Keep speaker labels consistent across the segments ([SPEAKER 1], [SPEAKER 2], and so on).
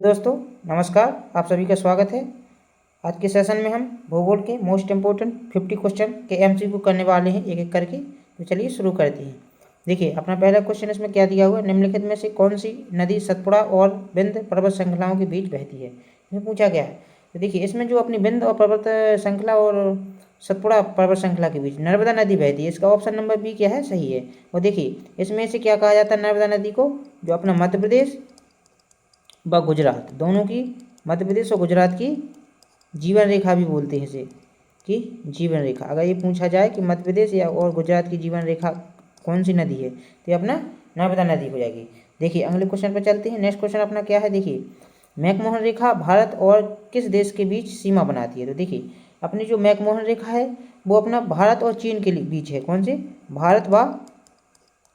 [SPEAKER 1] दोस्तों नमस्कार, आप सभी का स्वागत है। आज के सेशन में हम भूगोल के मोस्ट इम्पोर्टेंट 50 क्वेश्चन के एमसीक्यू करने वाले हैं एक एक करके। तो चलिए शुरू करते हैं। देखिए अपना पहला क्वेश्चन इसमें क्या दिया हुआ है, निम्नलिखित में से कौन सी नदी सतपुड़ा और विंध्य पर्वत श्रृंखलाओं के बीच बहती है, इसमें पूछा गया है। तो देखिए इसमें जो अपनी विंध्य और पर्वत श्रृंखला और सतपुड़ा पर्वत श्रृंखला के बीच नर्मदा नदी बहती है, इसका ऑप्शन नंबर बी क्या है, सही है। और देखिए इसमें से क्या कहा जाता है नर्मदा नदी को, जो अपना मध्य प्रदेश व गुजरात दोनों की, मध्य प्रदेश और गुजरात की जीवन रेखा भी बोलते हैं इसे, कि जीवन रेखा। अगर ये पूछा जाए कि मध्य प्रदेश या और गुजरात की जीवन रेखा कौन सी नदी है, तो ये अपना नर्मदा नदी हो जाएगी। देखिए अगले क्वेश्चन पर चलते हैं। नेक्स्ट क्वेश्चन अपना क्या है, देखिए मैकमोहन रेखा भारत और किस देश के बीच सीमा बनाती है। तो देखिए अपनी जो मैकमोहन रेखा है वो अपना भारत और चीन के बीच है। कौन से, भारत व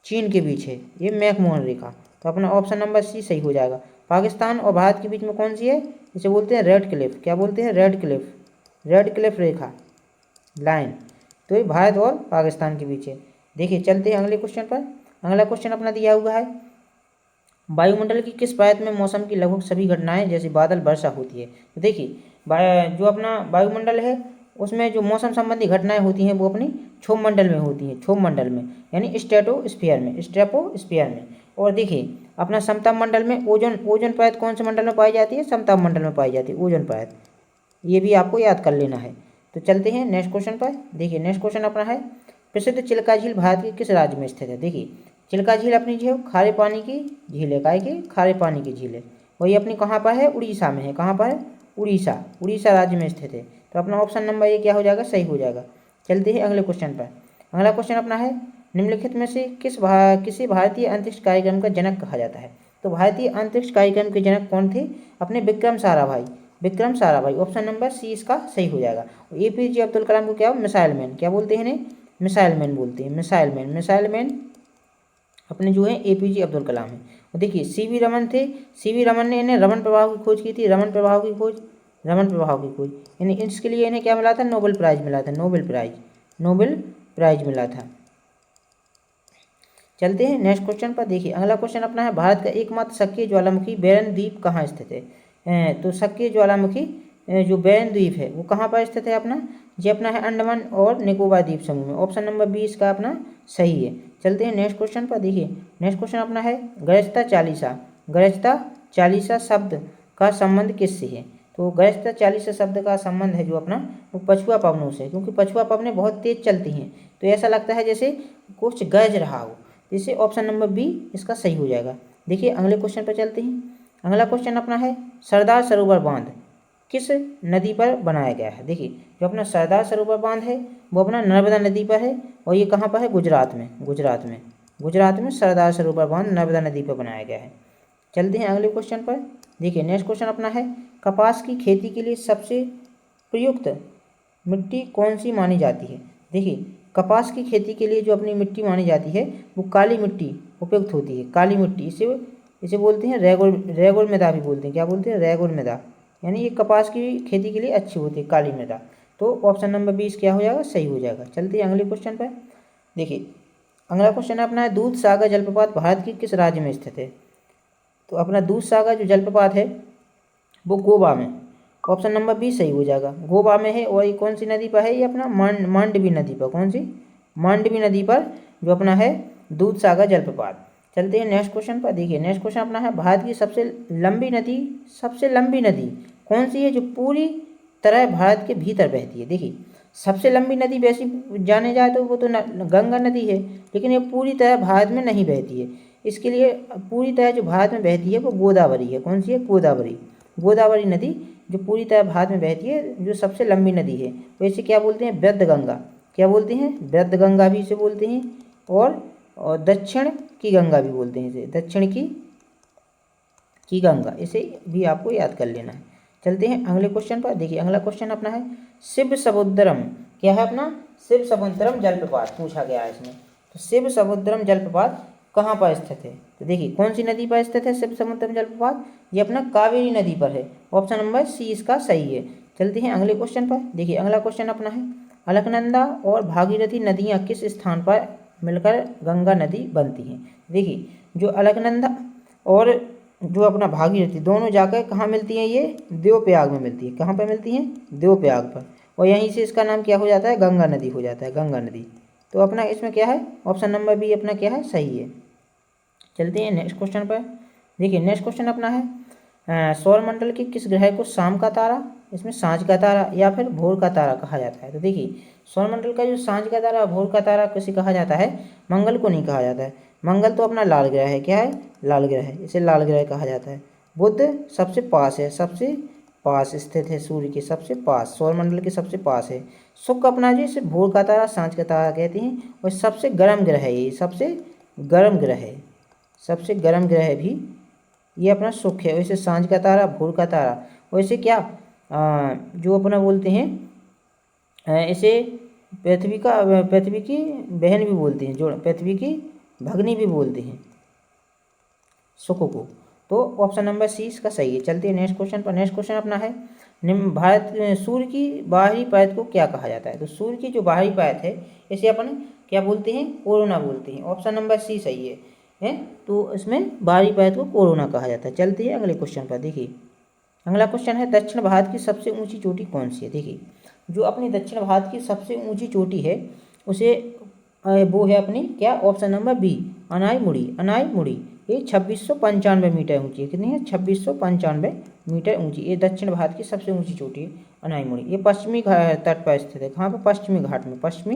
[SPEAKER 1] चीन के बीच है ये मैकमोहन रेखा। तो अपना ऑप्शन नंबर सी सही हो जाएगा। पाकिस्तान और भारत के बीच में कौन सी है, इसे बोलते हैं रेड क्लिफ। क्या बोलते हैं, रेड क्लिफ, रेड क्लिफ रेखा लाइन। तो ये भारत और पाकिस्तान के बीच है। देखिए चलते हैं अगले क्वेश्चन पर। अगला क्वेश्चन अपना दिया हुआ है, वायुमंडल की किस परत में मौसम की लगभग सभी घटनाएं जैसे बादल वर्षा होती है। तो देखिए जो अपना वायुमंडल है उसमें जो मौसम संबंधी घटनाएं होती हैं वो अपनी क्षोभ मंडल में होती हैं, क्षोभ मंडल में यानी स्ट्रेटोस्फीयर में, स्ट्रेटोस्फीयर में। और देखिए अपना समताप मंडल में ओजोन, ओजोन परत कौन से मंडल में पाई जाती है, समताप मंडल में पाई जाती है ओजोन परत। ये भी आपको याद कर लेना है। तो चलते हैं नेक्स्ट क्वेश्चन पर। देखिए नेक्स्ट क्वेश्चन अपना है, प्रसिद्ध चिल्का झील भारत के किस राज्य में स्थित है। देखिए चिल्का झील अपनी जो खारे पानी की झील है, काय की खारे पानी की झील है, और ये अपनी कहाँ पर है, उड़ीसा में है। कहाँ पर है, उड़ीसा, उड़ीसा राज्य में स्थित है। तो अपना ऑप्शन नंबर ये क्या हो जाएगा, सही हो जाएगा। चलते हैं अगले क्वेश्चन पर। अगला क्वेश्चन अपना है, निम्नलिखित में से किसी भारतीय अंतरिक्ष कार्यक्रम का जनक कहा जाता है। तो भारतीय अंतरिक्ष कार्यक्रम के जनक कौन थे, अपने Vikram Sarabhai, Vikram Sarabhai. Option number C इसका सही हो जाएगा। एपीजे अब्दुल कलाम को क्या, मिसाइल मैन, क्या बोलते हैं इन्हें, मिसाइल मैन बोलते हैं, मिसाइल मैन, मिसाइल मैन अपने जो है एपीजे अब्दुल कलाम है। और देखिए सीवी रमन थे, सीवी रमन ने इन्हें रमन प्रभाव की खोज की थी, रमन प्रभाव की खोज, रमन प्रभाव की खोज। यानी इसके लिए इन्हें क्या मिला था, नोबेल प्राइज मिला था, नोबेल प्राइज, नोबेल प्राइज मिला था। चलते हैं नेक्स्ट क्वेश्चन पर। देखिए अगला क्वेश्चन अपना है, भारत का एकमात्र सक्रिय ज्वालामुखी बैरन द्वीप कहाँ स्थित है। तो सक्रिय ज्वालामुखी जो बैरन द्वीप है वो कहाँ पर स्थित है अपना, ये अपना है अंडमान और निकोबार द्वीप समूह में। ऑप्शन नंबर बी इसका अपना सही है। चलते हैं नेक्स्ट क्वेश्चन पर। देखिए नेक्स्ट क्वेश्चन अपना है, गरजता चालीसा, गरजता चालीसा शब्द का संबंध किससे है। तो गरजता चालीसा शब्द का संबंध है जो अपना वो पछुआ पवनों से, क्योंकि पछुआ पवनें बहुत तेज चलती हैं तो ऐसा लगता है जैसे कुछ गरज रहा हो। इसे ऑप्शन नंबर बी इसका सही हो जाएगा। देखिए अगले क्वेश्चन पर चलते हैं। अगला क्वेश्चन अपना है, सरदार सरोवर बांध किस नदी पर बनाया गया है। देखिए जो अपना सरदार सरोवर बांध है वो अपना नर्मदा नदी पर है, और ये कहाँ पर है, गुजरात में, गुजरात में, गुजरात में सरदार सरोवर बांध नर्मदा नदी पर बनाया गया है। चलते हैं अगले क्वेश्चन पर। देखिए नेक्स्ट क्वेश्चन अपना है, कपास की खेती के लिए सबसे प्रयुक्त मिट्टी कौन सी मानी जाती है। देखिए कपास की खेती के लिए जो अपनी मिट्टी मानी जाती है वो काली मिट्टी उपयुक्त होती है, काली मिट्टी। इसे इसे बोलते हैं रेगुल, रेगुल मृदा भी बोलते हैं। क्या बोलते हैं, रेगुल मृदा, यानी ये कपास की खेती के लिए अच्छी होती है काली मृदा। तो ऑप्शन नंबर 20 क्या हो जाएगा, सही हो जाएगा। चलते हैं अगले क्वेश्चन पर। देखिए अगला क्वेश्चन अपना है, दूध सागर जलप्रपात भारत के किस राज्य में स्थित है। तो अपना दूध सागर जो जलप्रपात है वो गोवा में, ऑप्शन नंबर बी सही हो जाएगा, गोवा में है। और ये कौन सी नदी पर है, ये अपना मांडवी नदी पर। कौन सी, मांडवी नदी पर जो अपना है दूध सागर जलप्रपात। चलते हैं नेक्स्ट क्वेश्चन पर। देखिए नेक्स्ट क्वेश्चन अपना है, भारत की सबसे लंबी नदी, सबसे लंबी नदी कौन सी है जो पूरी तरह भारत के भीतर बहती है। देखिए सबसे लंबी नदी वैसी जाने जाए तो वो तो गंगा नदी है, लेकिन ये पूरी तरह भारत में नहीं बहती है। इसके लिए पूरी तरह जो भारत में बहती है वो गोदावरी है। कौन सी है, गोदावरी, गोदावरी नदी जो पूरी तरह भारत में बहती है, जो सबसे लंबी नदी है। तो इसे क्या बोलते हैं, वृद्ध गंगा। क्या बोलते हैं, वृद्ध गंगा भी इसे बोलते हैं, और दक्षिण की गंगा भी बोलते हैं इसे, दक्षिण की गंगा, इसे भी आपको याद कर लेना है। चलते हैं अगले क्वेश्चन पर। देखिए अगला क्वेश्चन अपना है, शिव समुद्रम, क्या है अपना, शिव समुद्रम जलप्रपात पूछा गया है इसमें। तो शिव समुद्रम जलप्रपात कहाँ पर स्थित है। तो देखिए कौन सी नदी पर स्थित है शिव समुद्रम जलप्रपात, ये अपना कावेरी नदी पर है। ऑप्शन नंबर सी इसका सही है। चलते हैं अगले क्वेश्चन पर। देखिए अगला क्वेश्चन अपना है, अलकनंदा और भागीरथी नदियाँ किस स्थान पर मिलकर गंगा नदी बनती हैं। देखिए जो अलकनंदा और जो अपना भागीरथी, दोनों जाकर कहाँ मिलती हैं, ये देवप्रयाग में मिलती है। कहाँ पर मिलती हैं, देवप्रयाग पर। और यहीं से इसका नाम क्या हो जाता है, गंगा नदी हो जाता है, गंगा नदी। तो अपना इसमें क्या है, ऑप्शन नंबर बी अपना क्या है, सही है। चलते हैं नेक्स्ट क्वेश्चन पर। देखिए नेक्स्ट क्वेश्चन अपना है सौरमंडल के किस ग्रह को शाम का तारा, इसमें सांझ का तारा या फिर भोर का तारा कहा जाता है। तो देखिए सौरमंडल का जो सांझ का तारा, भोर का तारा किसे कहा जाता है, मंगल को नहीं कहा जाता है। मंगल तो अपना लाल ग्रह है, क्या है, लाल ग्रह है, इसे लाल ग्रह कहा जाता है। बुध सबसे पास है, सबसे पास स्थित है, सूर्य के सबसे पास, सौरमंडल के सबसे पास है। शुक्र अपना जो इसे भोर का तारा, सांझ का तारा कहते हैं। और सबसे गर्म ग्रह है, ये सबसे गर्म ग्रह है, सबसे गर्म ग्रह भी ये अपना शुक्र है। वैसे सांझ का तारा, भोर का तारा, वैसे क्या जो अपना बोलते हैं इसे पृथ्वी की बहन भी बोलते हैं, जो पृथ्वी की भगनी भी बोलते हैं शुक्र को। तो ऑप्शन नंबर सी इसका सही है। चलते हैं नेक्स्ट क्वेश्चन पर। नेक्स्ट क्वेश्चन अपना है भारत सूर्य की बाहरी परत को क्या कहा जाता है। तो सूर्य की जो बाहरी परत है इसे अपन क्या बोलते हैं, कोरोना बोलते हैं। ऑप्शन नंबर सी सही है। तो इसमें बाहरी परत को कोरोना कहा जाता है। चलते हैं अगले क्वेश्चन पर। देखिए अगला क्वेश्चन है दक्षिण भारत की सबसे ऊंची चोटी कौन सी है। देखिए जो अपनी दक्षिण भारत की सबसे ऊंची चोटी है उसे वो है अपनी क्या, option number B Anamudi. Anamudi ये 2695 मीटर ऊंची है। कितनी है, 2695 मीटर ऊंची। ये दक्षिण भारत की सबसे ऊंची चोटी है अनाईमुड़ी। ये पश्चिमी तट पर स्थित है। कहाँ पर, पश्चिमी घाट में, पश्चिमी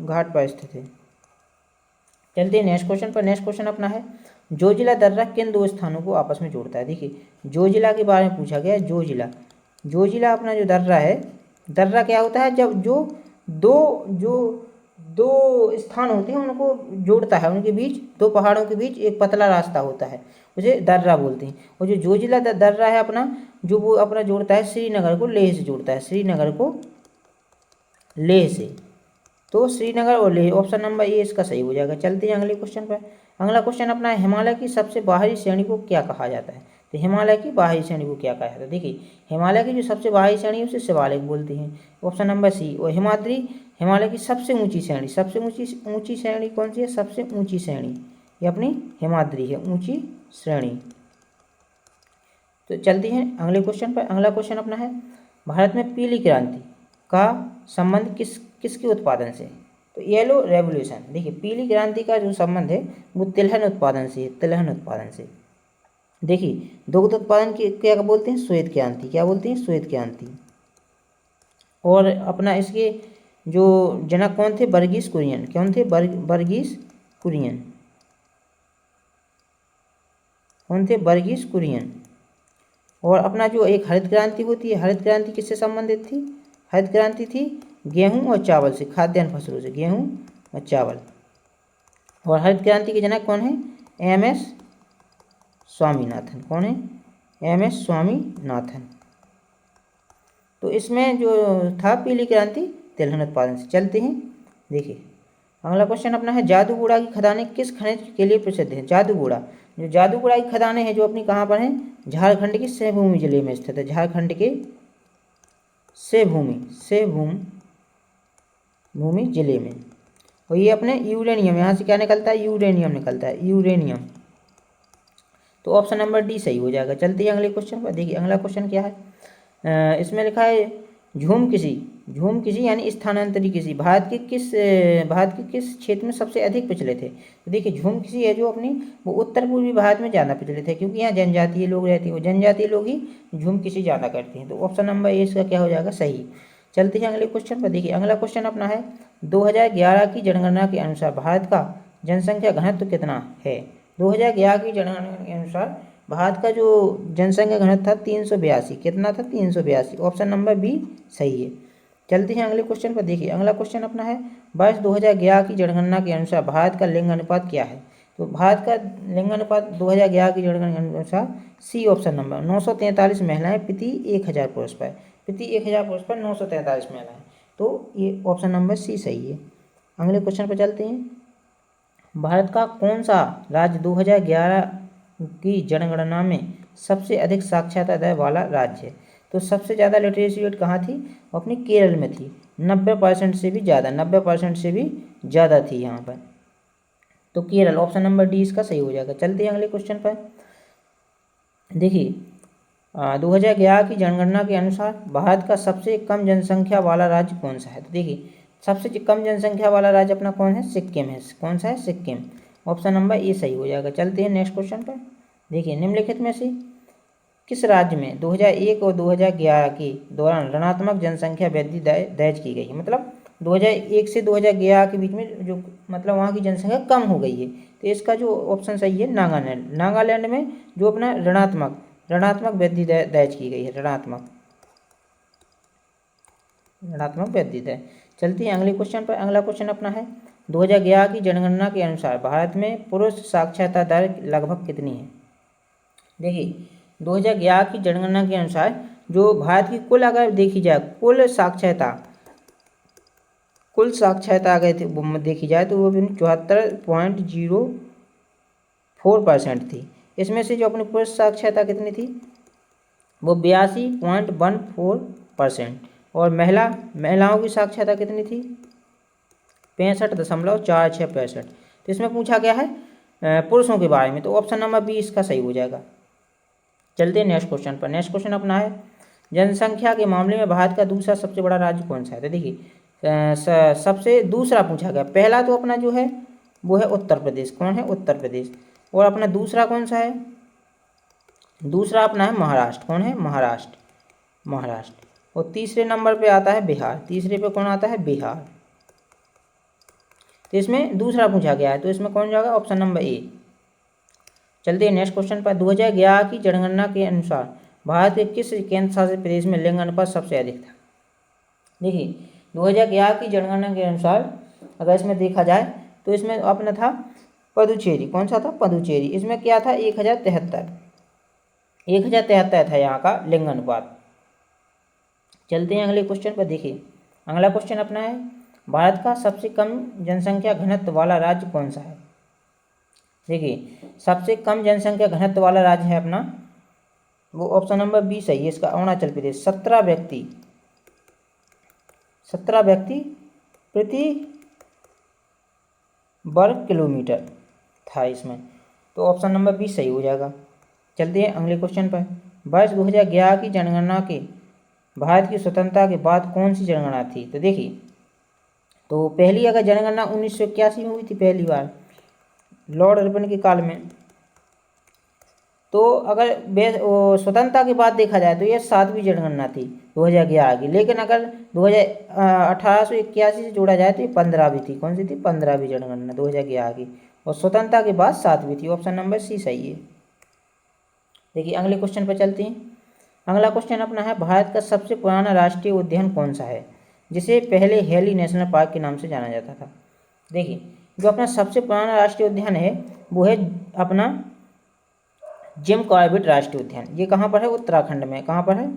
[SPEAKER 1] घाट पर स्थित है। चलते हैं नेक्स्ट क्वेश्चन पर। नेक्स्ट क्वेश्चन अपना है जोजिला दर्रा किन दो स्थानों को आपस में जोड़ता है। देखिए जोजिला के बारे में पूछा गया है। जोजिला अपना जो दर्रा है, दर्रा क्या होता है, जब जो दो स्थान होते हैं उनको जोड़ता है, उनके बीच, दो पहाड़ों के बीच एक पतला रास्ता होता है, उसे दर्रा बोलते हैं। और जो जोजिला दर्रा है अपना, जो वो अपना जोड़ता है श्रीनगर को लेह से जोड़ता है, श्रीनगर को लेह से। तो श्रीनगर और लेह, ऑप्शन नंबर ए इसका सही हो जाएगा। चलते हैं अगले क्वेश्चन पर। अगला क्वेश्चन अपना है हिमालय की सबसे बाहरी श्रेणी को क्या कहा जाता है। तो हिमालय की बाहरी श्रेणी को क्या कहा जाता है। देखिए हिमालय की जो सबसे बाहरी श्रेणी है उसे शिवालिक बोलते हैं, ऑप्शन नंबर सी। और हिमाद्री हिमालय की सबसे ऊंची श्रेणी, सबसे ऊंची श्रेणी कौन सी है, सबसे ऊंची श्रेणी ये अपनी हिमाद्री है, ऊंची श्रेणी। तो चलते हैं अगले क्वेश्चन पर। अगला क्वेश्चन अपना है भारत में पीली क्रांति का संबंध किसके उत्पादन से। तो येलो रेवोल्यूशन। देखिए पीली क्रांति का जो संबंध है वो तिलहन उत्पादन से है, तिलहन उत्पादन से। देखिए दुग्ध उत्पादन की क्या बोलते हैं, श्वेत क्रांति, क्या बोलते हैं, श्वेत क्रांति। और अपना इसके जो जनक कौन थे, वर्गीस कुरियन। कौन थे, वर्गीस कुरियन। कौन थे, वर्गीस कुरियन। और अपना जो एक हरित क्रांति होती है, हरित क्रांति किससे संबंधित थी, हरित क्रांति थी गेहूं और चावल से, खाद्यान्न फसलों से, गेहूं और चावल। और हरित क्रांति के जनक कौन है, एम.एस. स्वामीनाथन। कौन है, एम.एस. स्वामीनाथन। तो इसमें जो था पीली क्रांति तिलहन उत्पादन से। चलते हैं देखिए अगला क्वेश्चन अपना है जादूगोड़ा की खदानें किस खनिज के लिए प्रसिद्ध है। जादूगोड़ा, जो जादूगोड़ा की खदानें हैं जो अपनी कहाँ पर हैं, झारखंड के सेवभूमि जिले में स्थित है, झारखंड के सेवभूमि जिले में। और ये अपने यूरेनियम, यहाँ से क्या निकलता है, यूरेनियम निकलता है, यूरेनियम। तो ऑप्शन नंबर डी सही हो जाएगा। चलते हैं अगले क्वेश्चन पर। देखिए अगला क्वेश्चन क्या है, इसमें लिखा है झूम किसी यानी स्थानांतरी किसी भारत के किस क्षेत्र में सबसे अधिक प्रचलित है। तो देखिए झूम किसी है जो अपनी वो उत्तर पूर्वी भारत में ज़्यादा प्रचलित है, क्योंकि यहाँ जनजातीय लोग रहते हैं, वो जनजातीय लोग ही झूम किसी ज़्यादा करते हैं। तो ऑप्शन नंबर ए इसका क्या हो जाएगा, सही। चलते हैं अगले क्वेश्चन पर। देखिए अगला क्वेश्चन अपना है 2011 की जनगणना के अनुसार भारत का जनसंख्या घनत्व कितना है। 2011 की जनगणना के अनुसार भारत का जो जनसंख्या घनत्व था 382, कितना था, 382। ऑप्शन नंबर बी सही है। चलते हैं अगले क्वेश्चन पर। देखिए अगला क्वेश्चन अपना है वर्ष 2011 की जनगणना के अनुसार भारत का लिंग अनुपात क्या है। तो भारत का लिंग अनुपात 2011 की जनगणना के अनुसार सी ऑप्शन नंबर 943 महिलाएं प्रति 1000 पुरुष पर, प्रति 1000 पुरुष पर 943 महिलाएं। तो ये ऑप्शन नंबर सी सही है। अगले क्वेश्चन पर चलते हैं। भारत का कौन सा राज्य 2011 की जनगणना में सबसे अधिक साक्षरता दर वाला राज्य है। तो सबसे ज़्यादा लिटरेसी रेट कहाँ थी, अपनी केरल में थी, 90% से भी ज़्यादा, 90% से भी ज़्यादा थी यहाँ पर। तो केरल, ऑप्शन नंबर डी इसका सही हो जाएगा। चलते हैं अगले क्वेश्चन पर। देखिए 2011 की जनगणना के अनुसार भारत का सबसे कम जनसंख्या वाला राज्य कौन सा है? तो देखिए सबसे कम जनसंख्या वाला राज्य अपना कौन है? सिक्किम है। कौन सा है? सिक्किम। ऑप्शन नंबर ए सही हो जाएगा। चलते हैं नेक्स्ट क्वेश्चन पर। देखिए निम्नलिखित में से किस राज्य में 2001 और 2011 के दौरान ऋणात्मक जनसंख्या वृद्धि दर्ज की गई है? मतलब 2001 से 2011 के बीच में जो मतलब वहाँ की जनसंख्या कम हो गई है। तो इसका जो ऑप्शन सही है नागालैंड। नागालैंड में जो अपना ऋणात्मक वृद्धि दर्ज की गई है। ऋणात्मक वृद्धि दर। चलते हैं अगले क्वेश्चन पर। अगला क्वेश्चन अपना है 2011 की जनगणना के अनुसार भारत में पुरुष साक्षरता दर लगभग कितनी है? देखिए 2011 की जनगणना के अनुसार जो भारत की कुल अगर देखी जाए कुल साक्षरता अगर देखी जाए तो वो 74.04% थी। इसमें से जो अपनी पुरुष साक्षरता कितनी थी? वो 82.14%। और महिलाओं की साक्षरता कितनी थी? 65.46%। तो इसमें पूछा गया है पुरुषों के बारे में, तो ऑप्शन नंबर बी इसका सही हो जाएगा। चलते हैं नेक्स्ट क्वेश्चन पर। नेक्स्ट क्वेश्चन अपना है जनसंख्या के मामले में भारत का दूसरा सबसे बड़ा राज्य कौन सा है? तो देखिए सबसे दूसरा पूछा गया। पहला तो अपना जो है वो है उत्तर प्रदेश। कौन है? उत्तर प्रदेश। और अपना दूसरा कौन सा है? दूसरा अपना है महाराष्ट्र। कौन है? महाराष्ट्र। और तीसरे नंबर पे आता है बिहार। तीसरे पे कौन आता है? बिहार। तो इसमें दूसरा पूछा गया है, तो इसमें कौन जाएगा? Option number A. चलते हैं नेक्स्ट क्वेश्चन पर। 2011 की जनगणना के अनुसार भारत के किस केंद्र शासित प्रदेश में लिंग अनुपात सबसे अधिक था? देखिए 2011 की जनगणना के अनुसार अगर इसमें देखा जाए तो इसमें अपना था पुदुचेरी। कौन सा था? पुदुचेरी। इसमें क्या था? 1073 था यहाँ का लिंग अनुपात। चलते हैं अगले क्वेश्चन पर। देखिए अगला क्वेश्चन अपना है भारत का सबसे कम जनसंख्या घनत्व वाला राज्य कौन सा है? देखिए सबसे कम जनसंख्या घनत्व वाला राज्य है अपना वो ऑप्शन नंबर बी सही है इसका, अरुणाचल प्रदेश। 17 व्यक्ति प्रति वर्ग किलोमीटर था इसमें, तो ऑप्शन नंबर बी सही हो जाएगा। चलते हैं अगले क्वेश्चन पर। वर्ष 2011 की जनगणना के भारत की स्वतंत्रता के बाद कौन सी जनगणना थी? तो देखिए तो पहली अगर जनगणना 1981 में हुई थी पहली बार लॉर्ड अर्बन के काल में। तो अगर स्वतंत्रता के बाद देखा जाए तो यह 7वीं जनगणना थी 2011 की। लेकिन अगर 1881 से जोड़ा जाए तो ये 15वीं थी। कौन सी थी? 15वीं जनगणना 2011 की। और स्वतंत्रता के बाद 7वीं थी। ऑप्शन नंबर सी सही है। देखिए अगले क्वेश्चन पर चलते हैं। अगला क्वेश्चन अपना है भारत का सबसे पुराना राष्ट्रीय उद्यान कौन सा है जिसे पहले हेली नेशनल पार्क के नाम से जाना जाता था? देखिए जो अपना सबसे पुराना राष्ट्रीय उद्यान है वो है अपना जिम कॉर्बेट राष्ट्रीय उद्यान। ये कहाँ पर है? उत्तराखंड में। कहाँ पर है?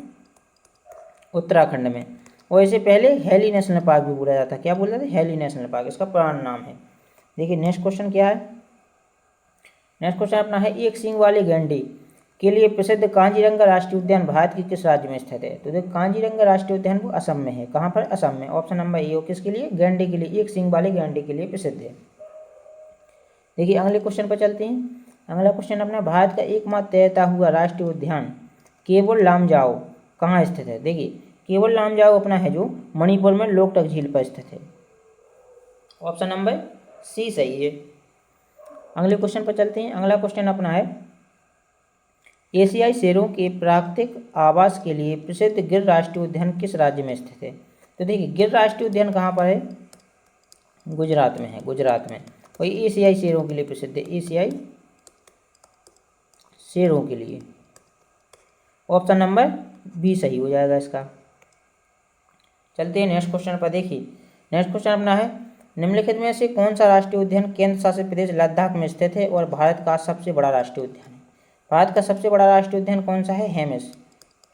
[SPEAKER 1] उत्तराखंड में। और इसे पहले हेली नेशनल पार्क भी बोला जाता है। क्या बोला जाता है? हेली नेशनल पार्क इसका पुराना नाम है। देखिए नेक्स्ट क्वेश्चन क्या है? नेक्स्ट क्वेश्चन अपना है एक सींग वाले गैंडे के लिए प्रसिद्ध कांजीरंगा राष्ट्रीय उद्यान भारत के किस राज्य में स्थित है? तो देखो कांजीरंगा राष्ट्रीय उद्यान वो असम में है। कहाँ पर? असम में। Option number A. किसके लिए? गैंडे के लिए, एक सींग वाले गैंडे के लिए प्रसिद्ध है। देखिए अगले क्वेश्चन पर चलते हैं। अगला क्वेश्चन अपना भारत का एकमात्र तैरता हुआ राष्ट्रीय उद्यान केवल लामजाओ कहाँ स्थित है? देखिए केवल लामजाओ अपना है जो मणिपुर में लोकटक झील पर स्थित है। ऑप्शन नंबर सी सही है। अगले क्वेश्चन पर चलते हैं। अगला क्वेश्चन अपना है एशियाई शेरों के प्राकृतिक आवास के लिए प्रसिद्ध गिर राष्ट्रीय उद्यान किस राज्य में स्थित है? तो देखिए गिर राष्ट्रीय उद्यान कहाँ पर है? गुजरात में है। गुजरात में। और एशियाई शेरों के लिए प्रसिद्ध है। एशियाई शेरों के लिए। ऑप्शन नंबर बी सही हो जाएगा इसका। चलते हैं नेक्स्ट क्वेश्चन पर। देखिए नेक्स्ट क्वेश्चन अपना है निम्नलिखित में से कौन सा राष्ट्रीय उद्यान केंद्र शासित प्रदेश लद्दाख में स्थित है और भारत का सबसे बड़ा राष्ट्रीय उद्यान है? भारत का सबसे बड़ा राष्ट्रीय उद्यान कौन सा है?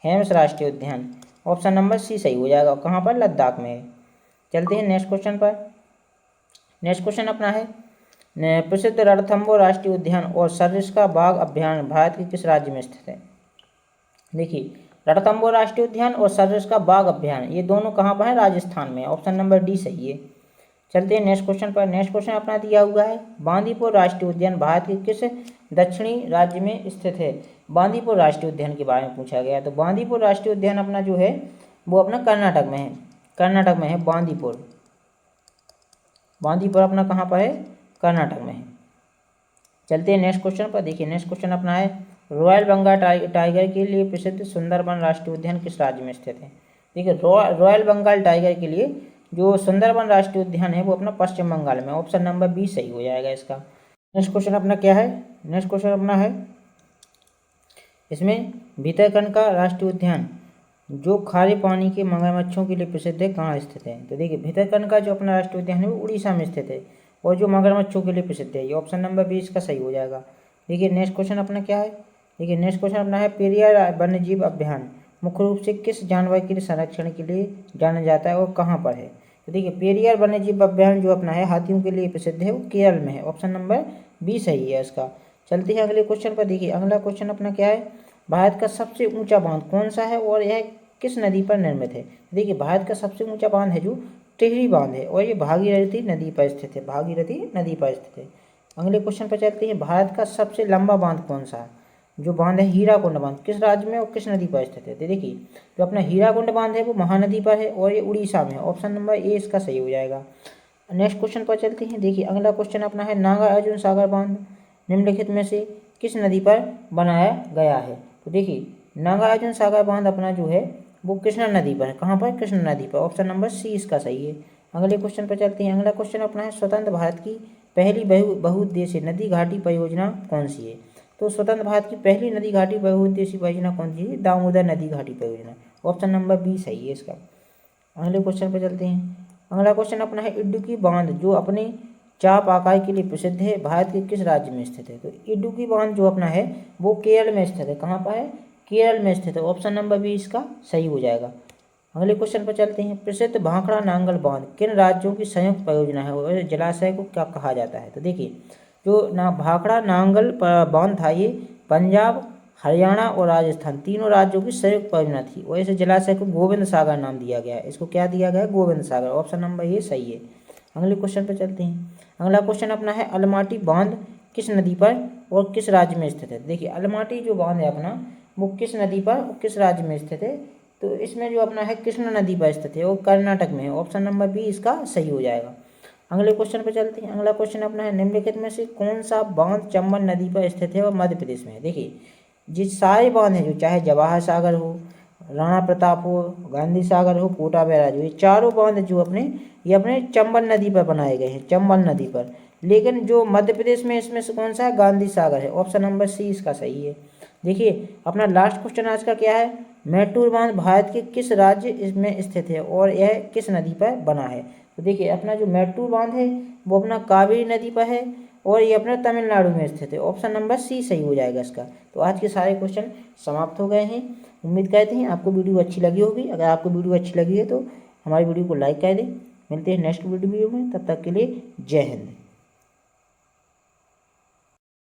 [SPEAKER 1] हेम्स राष्ट्रीय उद्यान। ऑप्शन नंबर सी सही हो जाएगा। कहाँ पर? लद्दाख में है। चलते हैं नेक्स्ट क्वेश्चन पर। नेक्स्ट क्वेश्चन अपना है प्रसिद्ध रणथंबोर राष्ट्रीय उद्यान और सरिस्का बाघ अभ्यारण्य भारत के किस राज्य में स्थित है? देखिए रणथंबोर राष्ट्रीय उद्यान और सरिस्का बाघ अभ्यारण्य ये दोनों कहाँ पर है? राजस्थान में। ऑप्शन नंबर डी सही है। चलते हैं नेक्स्ट क्वेश्चन पर। नेक्स्ट क्वेश्चन अपना दिया हुआ है, बांदीपुर राष्ट्रीय उद्यान भारत के किस दक्षिणी राज्य में स्थित है? बांदीपुर राष्ट्रीय उद्यान के बारे में पूछा गया है। तो बांदीपुर राष्ट्रीय उद्यान अपना जो है वो अपना कर्नाटक में है, कर्नाटक में है बांदीपुर। बांदीपुर अपना कहाँ पर है? कर्नाटक में है। चलते हैं नेक्स्ट क्वेश्चन पर। देखिए नेक्स्ट क्वेश्चन अपना है, रॉयल बंगाल टाइगर के लिए प्रसिद्ध सुंदरबन राष्ट्रीय उद्यान किस राज्य में स्थित है? देखिए रॉयल बंगाल टाइगर के लिए जो सुंदरबन राष्ट्रीय उद्यान है वो अपना पश्चिम बंगाल में। ऑप्शन नंबर बी सही हो जाएगा इसका। नेक्स्ट क्वेश्चन अपना क्या है? नेक्स्ट क्वेश्चन अपना है, इसमें भितरकनिका राष्ट्रीय उद्यान जो खारे पानी के मगरमच्छों के लिए प्रसिद्ध है कहाँ स्थित है? तो देखिए भितरकनिका जो अपना राष्ट्रीय उद्यान है वो उड़ीसा में स्थित है और जो मगरमच्छों के लिए प्रसिद्ध है। ये ऑप्शन नंबर बी इसका सही हो जाएगा। देखिए नेक्स्ट क्वेश्चन अपना क्या है? देखिए नेक्स्ट क्वेश्चन अपना है, पेरियार वन्यजीव अभ्यारण्य मुख्य रूप से किस जानवर के लिए संरक्षण के लिए जाना जाता है और कहाँ पर है? तो देखिए पेरियार वन्यजीव अभ्यारण्य जो अपना है हाथियों के लिए प्रसिद्ध है वो केरल में है। ऑप्शन नंबर बी सही है इसका। चलते हैं अगले क्वेश्चन पर। देखिए अगला क्वेश्चन अपना क्या है, भारत का सबसे ऊंचा बांध कौन सा है और यह किस नदी पर निर्मित है? देखिए भारत का सबसे ऊंचा बांध है जो टिहरी बांध है और ये भागीरथी नदी पर स्थित है, भागीरथी नदी पर स्थित है। अगले क्वेश्चन पर चलते हैं, भारत का सबसे लंबा बांध कौन सा है? जो बांध है हीराकुंड बांध किस राज्य में और किस नदी पर स्थित है? तो देखिए जो अपना हीराकुंड बांध है वो महानदी पर है और ये उड़ीसा में है। ऑप्शन नंबर ए इसका सही हो जाएगा। नेक्स्ट क्वेश्चन पर चलते हैं। देखिए अगला क्वेश्चन अपना है, नागार्जुन सागर बांध निम्नलिखित में से किस नदी पर बनाया गया है? तो देखिए नागार्जुन सागर बांध अपना जो है वो कृष्णा नदी पर है। कहाँ पर? कृष्णा नदी पर। ऑप्शन नंबर सी इसका सही है। अगले क्वेश्चन पर चलते हैं। अगला क्वेश्चन अपना है, स्वतंत्र भारत की पहली बहुउद्देशीय नदी घाटी परियोजना कौन सी है? तो स्वतंत्र भारत की पहली नदी घाटी बहुउद्देशीय परियोजना कौन सी है? दामोदर नदी घाटी परियोजना। ऑप्शन नंबर बी सही है इसका। अगले क्वेश्चन पर चलते हैं। अगला क्वेश्चन अपना है, इडुक्की बांध जो अपने चाप आकार के लिए प्रसिद्ध है भारत के किस राज्य में स्थित है? तो इडुक्की बांध जो अपना है वो केरल में स्थित है। कहाँ पर है? केरल में स्थित है। ऑप्शन नंबर बी इसका सही हो जाएगा। अगले क्वेश्चन पर चलते हैं, प्रसिद्ध भाखड़ा नांगल बांध किन राज्यों की संयुक्त परियोजना है और जलाशय को क्या कहा जाता है? तो देखिए जो भाखड़ा नांगल बांध था ये पंजाब, हरियाणा और राजस्थान तीनों राज्यों की संयुक्त परियोजना थी और इस जलाशय को गोविंद सागर नाम दिया गया है। इसको क्या दिया गया है? गोविंद सागर। ऑप्शन नंबर ये सही है। अगले क्वेश्चन पर चलते हैं। अगला क्वेश्चन अपना है, अलमाटी बांध किस नदी पर और किस राज्य में स्थित है? देखिए अलमाटी जो बांध है अपना वो किस नदी पर और किस राज्य में स्थित है? तो इसमें जो अपना है कृष्णा नदी पर स्थित है वो कर्नाटक में है। ऑप्शन नंबर बी इसका सही हो जाएगा। अगले क्वेश्चन पर चलते हैं। अगला क्वेश्चन अपना है, निम्नलिखित में से कौन सा बांध चंबल नदी पर स्थित है और मध्य प्रदेश में है? देखिए जिस सारे बांध हैं जो चाहे जवाहर सागर हो, राणा प्रताप हो, गांधी सागर हो, कोटा बैराज हो, ये चारों बांध जो ये अपने चंबल नदी पर बनाए गए हैं, चंबल नदी पर। लेकिन जो मध्य प्रदेश में इसमें से कौन सा है? गांधी सागर है। ऑप्शन नंबर सी इसका सही है। देखिए अपना लास्ट क्वेश्चन आज का क्या है, मैटूर बांध भारत के किस राज्य इसमें स्थित है और यह किस नदी पर बना है? तो देखिए अपना जो मैटूर बांध है वो अपना कावेरी नदी पर है और ये अपना तमिलनाडु में स्थित है। ऑप्शन नंबर सी सही हो जाएगा इसका। तो आज के सारे क्वेश्चन समाप्त हो गए हैं। उम्मीद करते हैं आपको वीडियो अच्छी लगी होगी। अगर आपको वीडियो अच्छी लगी है तो हमारी वीडियो को लाइक कर दें। मिलते हैं नेक्स्ट वीडियो में, तब तक के लिए जय हिंद।